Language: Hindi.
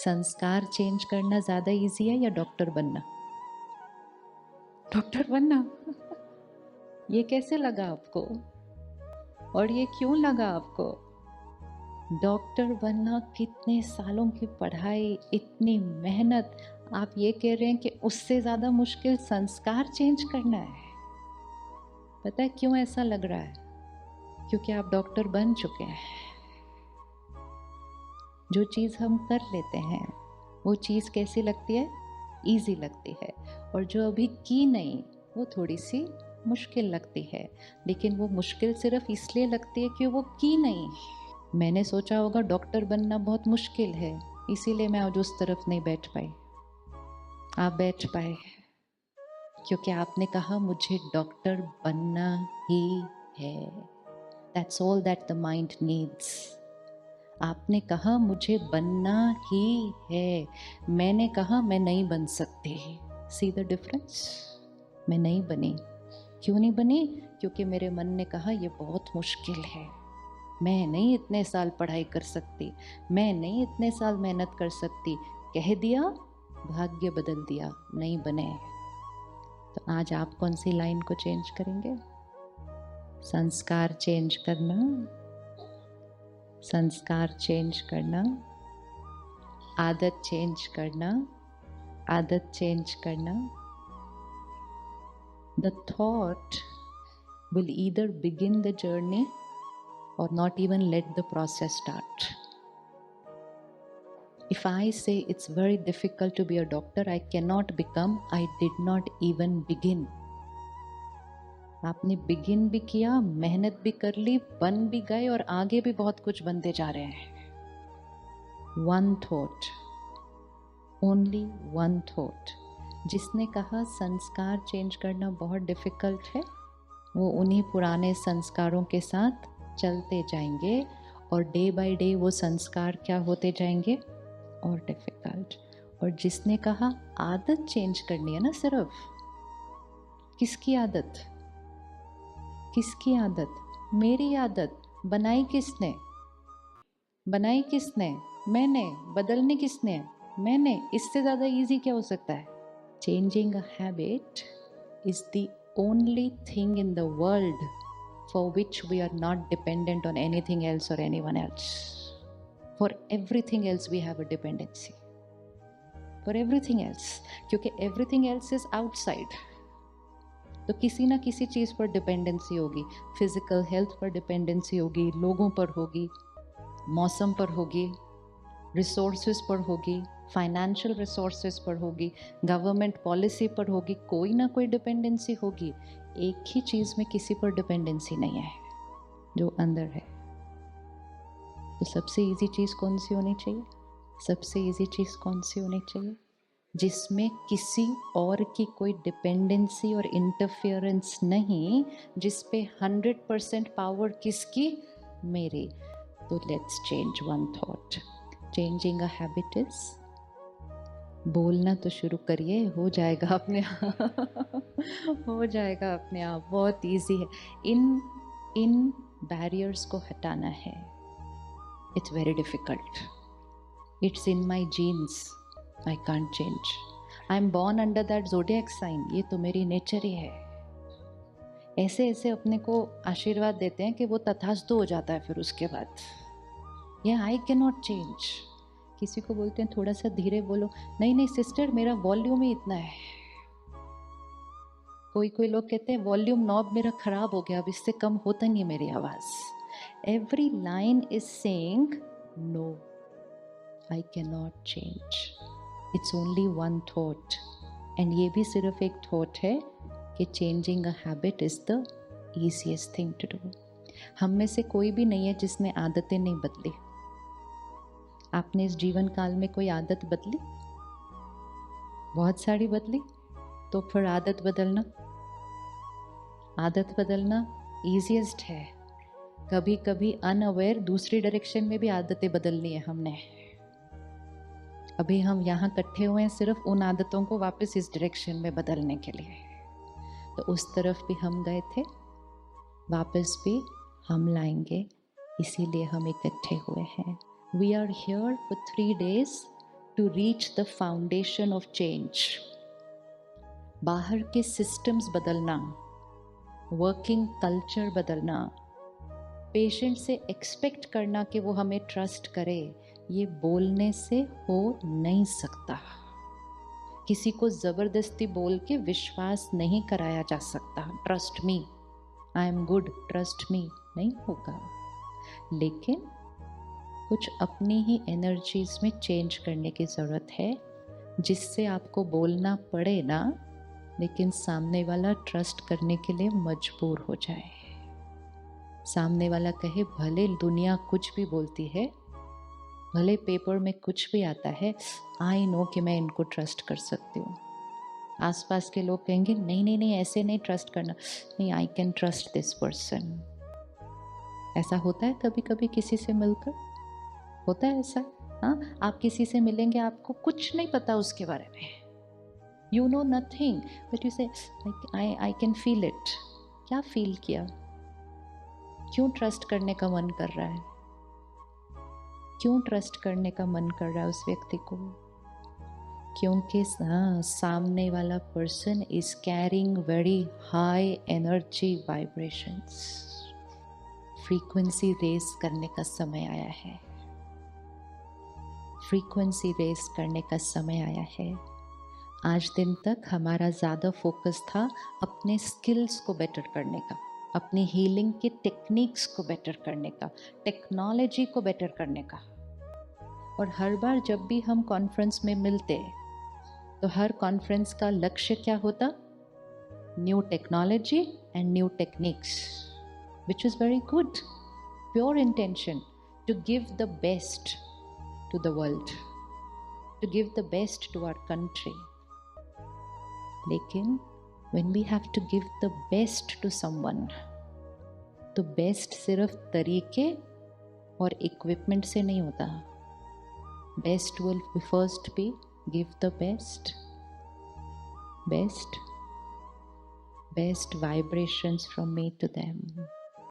संस्कार चेंज करना ज़्यादा इजी है या डॉक्टर बनना? डॉक्टर बनना। ये कैसे लगा आपको? और ये क्यों लगा आपको? डॉक्टर बनना कितने सालों की पढ़ाई, इतनी मेहनत, आप ये कह रहे हैं कि उससे ज़्यादा मुश्किल संस्कार चेंज करना है। पता है क्यों ऐसा लग रहा है? क्योंकि आप डॉक्टर बन चुके हैं। जो चीज़ हम कर लेते हैं वो चीज़ कैसी लगती है? ईजी लगती है। और जो अभी की नहीं वो थोड़ी सी मुश्किल लगती है। लेकिन वो मुश्किल सिर्फ इसलिए लगती है कि वो की नहीं। मैंने सोचा होगा डॉक्टर बनना बहुत मुश्किल है, इसीलिए मैं आज उस तरफ नहीं बैठ पाई। आप बैठ पाए क्योंकि आपने कहा मुझे डॉक्टर बनना ही है। That's all that the mind needs. आपने कहा मुझे बनना ही है, मैंने कहा मैं नहीं बन सकती। See the difference? मैं नहीं बनी। क्यों नहीं बनी? क्योंकि मेरे मन ने कहा ये बहुत मुश्किल है, मैं नहीं इतने साल पढ़ाई कर सकती, मैं नहीं इतने साल मेहनत कर सकती। कह दिया, भाग्य बदल दिया, नहीं बने। तो आज आप कौन सी लाइन को चेंज करेंगे? संस्कार चेंज करना, संस्कार चेंज करना, आदत चेंज करना, आदत चेंज करना। The thought will either begin the journey or not even let the process start. If I say it's very difficult to be a doctor, I cannot become, I did not even begin. आपने बिगिन भी किया, मेहनत भी कर ली, बन भी गए और आगे भी बहुत कुछ बनते जा रहे हैं। One thought, only one thought. जिसने कहा संस्कार चेंज करना बहुत डिफिकल्ट है, वो उन्हीं पुराने संस्कारों के साथ चलते जाएंगे और डे बाय डे वो संस्कार क्या होते जाएंगे? और डिफिकल्ट। और जिसने कहा आदत चेंज करनी है ना, सिर्फ किसकी आदत? किसकी आदत? मेरी आदत। बनाई किसने? बनाई किसने? मैंने। बदलने किसने? मैंने। इससे ज़्यादा इजी क्या हो सकता है? Changing a habit is the only thing in the world for which we are not dependent on anything else or anyone else. For everything else we have a dependency. For everything else. क्योंकि everything else is outside. तो किसी ना किसी चीज़ पर डिपेंडेंसी होगी। फिजिकल हेल्थ पर डिपेंडेंसी होगी, लोगों पर होगी, मौसम पर होगी, रिसोर्सेज पर होगी, फाइनेंशियल रिसोर्सेज पर होगी, गवर्नमेंट पॉलिसी पर होगी, कोई ना कोई डिपेंडेंसी होगी। एक ही चीज़ में किसी पर डिपेंडेंसी नहीं है, जो अंदर है। तो सबसे इजी चीज़ कौन सी होनी चाहिए? सबसे इजी चीज़ कौन सी होनी चाहिए? जिसमें किसी और की कोई डिपेंडेंसी और इंटरफेरेंस नहीं, जिस पे 100% पावर किसकी? मेरी। तो let's change one thought. Changing a habit is, बोलना तो शुरू करिए, हो जाएगा अपने आप। हो जाएगा अपने आप, बहुत इजी है। इन इन बैरियर्स को हटाना है। It's very difficult. It's in my genes, I can't change. I am born under that zodiac sign, ये तो मेरी नेचर ही है। ऐसे ऐसे अपने को आशीर्वाद देते हैं कि वो तथास्तु हो जाता है फिर उसके बाद। ये आई कैन नॉट चेंज। किसी को बोलते हैं थोड़ा सा धीरे बोलो, नहीं नहीं सिस्टर मेरा वॉल्यूम ही इतना है। कोई कोई लोग कहते हैं वॉल्यूम नॉब मेरा खराब हो गया, अब इससे कम होता नहीं है मेरी आवाज़। Every line is saying no, I can not change. It's only one thought, and ये भी सिर्फ एक थॉट है कि changing a habit is the easiest thing to do. हम में से कोई भी नहीं है जिसने आदतें नहीं बदली। आपने इस जीवन काल में कोई आदत बदली? बहुत सारी बदली। तो फिर आदत बदलना, आदत बदलना ईजीएस्ट है। कभी कभी अनअवेयर दूसरी डायरेक्शन में भी आदतें बदलनी है हमने। अभी हम यहाँ इकट्ठे हुए हैं सिर्फ उन आदतों को वापस इस डायरेक्शन में बदलने के लिए। तो उस तरफ भी हम गए थे, वापस भी हम लाएंगे, इसीलिए हम इकट्ठे हुए हैं। We are here for 3 days to reach the foundation of change. बाहर के systems बदलना, working culture बदलना, पेशेंट से एक्सपेक्ट करना कि वो हमें ट्रस्ट करे, ये बोलने से हो नहीं सकता. किसी को ज़बरदस्ती बोल के विश्वास नहीं कराया जा सकता. Trust me, I am good, trust me, नहीं होगा. लेकिन कुछ अपनी ही एनर्जीज में चेंज करने की ज़रूरत है, जिससे आपको बोलना पड़े ना, लेकिन सामने वाला ट्रस्ट करने के लिए मजबूर हो जाए. सामने वाला कहे भले दुनिया कुछ भी बोलती है, भले पेपर में कुछ भी आता है, आई नो कि मैं इनको ट्रस्ट कर सकती हूँ. आसपास के लोग कहेंगे नहीं नहीं नहीं ऐसे नहीं ट्रस्ट करना, नहीं I can trust this person. ऐसा होता है कभी कभी किसी से मिलकर, होता है ऐसा. हाँ, आप किसी से मिलेंगे, आपको कुछ नहीं पता उसके बारे में, you know nothing, but you से आई कैन फील इट. क्या फील किया? क्यों ट्रस्ट करने का मन कर रहा है? क्यों ट्रस्ट करने का मन कर रहा है उस व्यक्ति को? क्योंकि सामने वाला person is carrying very high energy vibrations. Frequency raise करने का समय आया है. फ्रीक्वेंसी रेस करने का समय आया है. आज दिन तक हमारा ज़्यादा फोकस था अपने स्किल्स को बेटर करने का, अपनी हीलिंग की टेक्निक्स को बेटर करने का, टेक्नोलॉजी को बेटर करने का. और हर बार जब भी हम कॉन्फ्रेंस में मिलते तो हर कॉन्फ्रेंस का लक्ष्य क्या होता? New technology and new techniques, which is very good, pure intention to give the best to the world, to give the best to our country. लेकिन when we have to give the best to someone, तो बेस्ट सिर्फ तरीके और इक्विपमेंट से नहीं होता. Best will first be give the best vibrations from me to them.